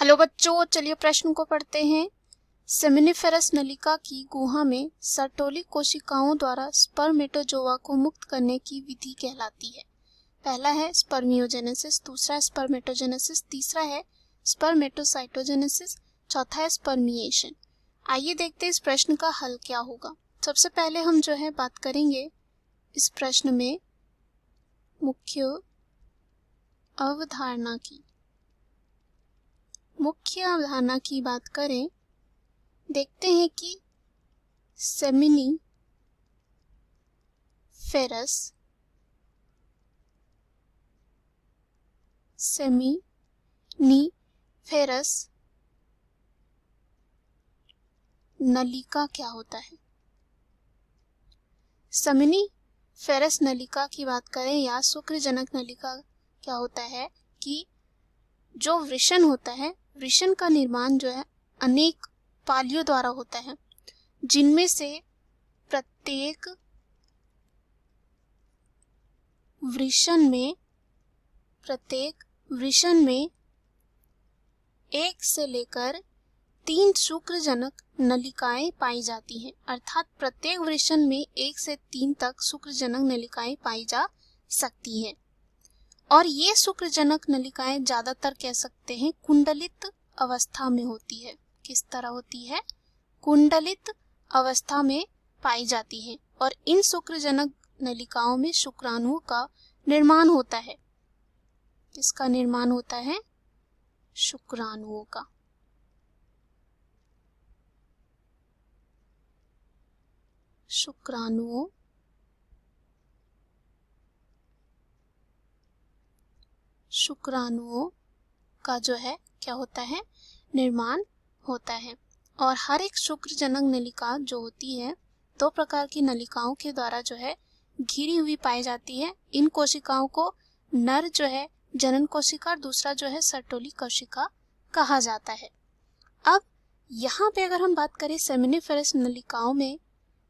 Hello बच्चों, चलिए प्रश्न को पढ़ते हैं। सेमिनिफेरस नलिका की गुहा में सर्टोली कोशिकाओं द्वारा स्पर्मेटोजोआ को मुक्त करने की विधि कहलाती है। पहला है स्पर्मियोजेनेसिस, दूसरा है स्पर्मेटोजेनेसिस, तीसरा है स्पर्मेटोसाइटोजेनेसिस, चौथा है स्पर्मिएशन। आइए देखते हैं इस प्रश्न का हल क्या होगा। सबसे पहले हम जो है बात करेंगे इस प्रश्न में मुख्य अवधारणा की बात करें, देखते हैं कि सेमिनिफेरस नलिका क्या होता है। सेमिनिफेरस नलिका की बात करें या शुक्रजनक नलिका क्या होता है कि जो वृषण होता है, वृषण का निर्माण जो है अनेक पालियों द्वारा होता है, जिनमें से प्रत्येक वृषण में 1 से लेकर 3 शुक्रजनक नलिकाएं पाई जाती हैं। अर्थात प्रत्येक वृषण में 1 से 3 तक शुक्रजनक नलिकाएं पाई जा सकती हैं। और ये शुक्रजनक नलिकाएं ज्यादातर कह सकते हैं कुंडलित अवस्था में होती है। किस तरह होती है? कुंडलित अवस्था में पाई जाती है। और इन शुक्रजनक नलिकाओं में शुक्राणुओं का निर्माण होता है। किसका निर्माण होता है? शुक्राणुओं का। शुक्राणुओं का जो है क्या होता है? निर्माण होता है। और हर एक शुक्रजनक नलिका जो होती है 2 प्रकार की नलिकाओं के द्वारा जो है घिरी हुई पाई जाती है। इन कोशिकाओं को नर जो है जनन कोशिका और दूसरा जो है सर्टोली कोशिका कहा जाता है। अब यहाँ पे अगर हम बात करें सेमिनिफेरस नलिकाओं में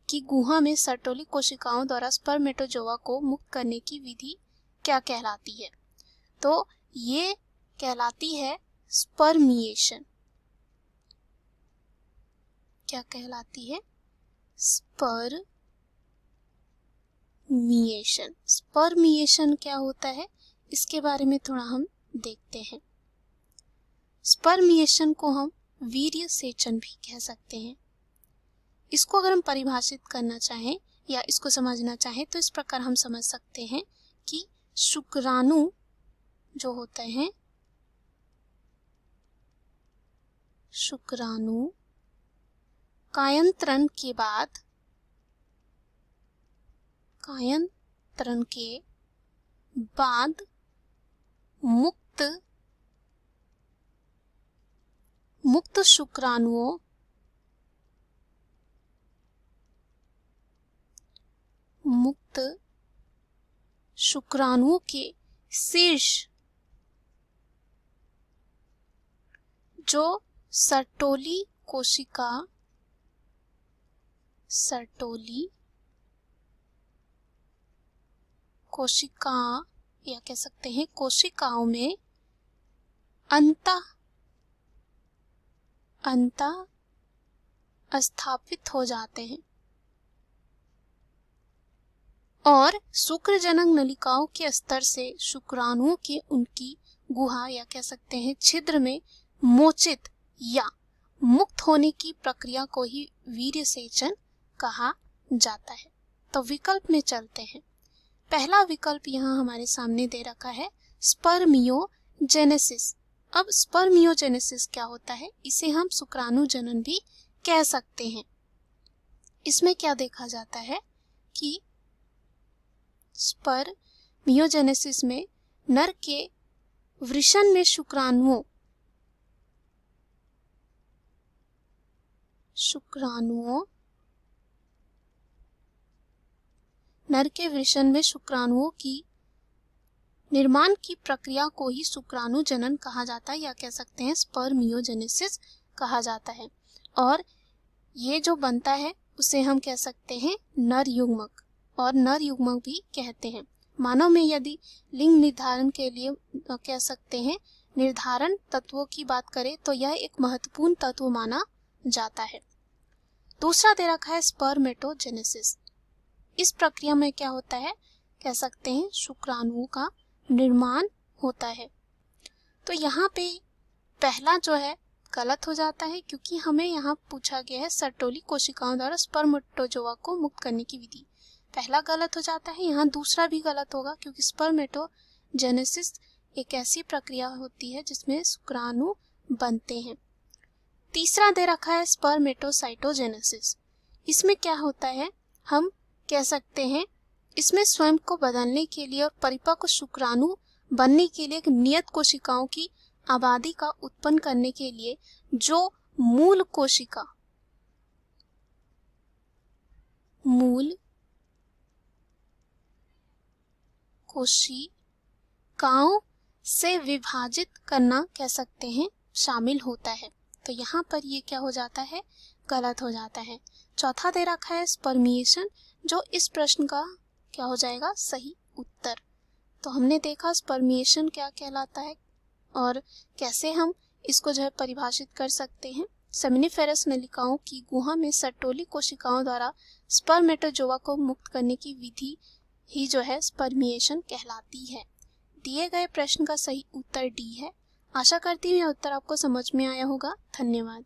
की गुहा में सर्टोली कोशिकाओं द्वारा स्पर्मेटोजोआ को मुक्त करने की विधि क्या कहलाती है, तो ये कहलाती है स्पर्मिएशन। क्या कहलाती है? स्पर्मिएशन क्या होता है, इसके बारे में थोड़ा हम देखते हैं। स्पर्मिएशन को हम वीर्य सेचन भी कह सकते हैं। इसको अगर हम परिभाषित करना चाहें या इसको समझना चाहें तो इस प्रकार हम समझ सकते हैं कि शुक्राणु जो होते हैं, शुक्राणु कायंत्रण के बाद मुक्त शुक्राणुओं के शीर्ष जो सर्टोली कोशिका या कह सकते हैं कोशिकाओं में अंत स्थापित हो जाते हैं और शुक्रजनक नलिकाओं के स्तर से शुक्राणुओं के उनकी गुहा या कह सकते हैं छिद्र में मोचित या मुक्त होने की प्रक्रिया को ही वीर्य सेचन कहा जाता है। तो विकल्प में चलते हैं। पहला विकल्प यहाँ हमारे सामने दे रखा है स्पर्मियोजेनेसिस। अब स्पर्मियोजेनेसिस क्या होता है? इसे हम शुक्राणु जनन भी कह सकते हैं। इसमें क्या देखा जाता है कि स्पर्मियोजेनेसिस में नर के वृषण में शुक्राणुओं की निर्माण की प्रक्रिया को ही शुक्राणु जनन कहा जाता है या कह सकते हैं स्पर्मियोजेनेसिस कहा जाता है। और ये जो बनता है उसे हम कह सकते हैं नर युग्मक और नर युग्मक भी कहते हैं। मानव में यदि लिंग निर्धारण के लिए कह सकते हैं निर्धारण तत्वों की बात करें तो यह एक महत्वपूर्ण तत्व माना जाता है। दूसरा दे रखा है स्पर्मेटोजेनेसिस। इस प्रक्रिया में क्या होता है, कह सकते हैं शुक्राणुओं का निर्माण होता है। तो यहाँ पे पहला जो है गलत हो जाता है, क्योंकि हमें यहाँ पूछा गया है सर्टोली कोशिकाओं द्वारा स्पर्मेटोजोआ को मुक्त करने की विधि। पहला गलत हो जाता है, यहाँ दूसरा भी गलत होगा, क्योंकि स्पर्मेटोजेनेसिस एक ऐसी प्रक्रिया होती है जिसमें शुक्राणु बनते हैं। तीसरा दे रखा है स्पर्मेटोसाइटोजेनेसिस। इसमें क्या होता है, हम कह सकते हैं इसमें स्वयं को बदलने के लिए और परिपक्व शुक्राणु बनने के लिए एक नियत कोशिकाओं की आबादी का उत्पन्न करने के लिए जो मूल कोशिकाओं से विभाजित करना कह सकते हैं शामिल होता है। तो यहाँ पर ये क्या हो जाता है, गलत हो जाता है। चौथा दे रखा है स्पर्मिएशन, जो इस प्रश्न का क्या हो जाएगा, सही उत्तर। तो हमने देखा स्पर्मिएशन क्या कहलाता है और कैसे हम इसको जो है परिभाषित कर सकते हैं। सेमिनिफेरस नलिकाओं की गुहा में सर्टोली कोशिकाओं द्वारा स्पर्मेटोजोआ को मुक्त करने की विधि ही जो है स्पर्मिएशन कहलाती है। दिए गए प्रश्न का सही उत्तर डी है। आशा करती हूँ यह उत्तर आपको समझ में आया होगा। धन्यवाद।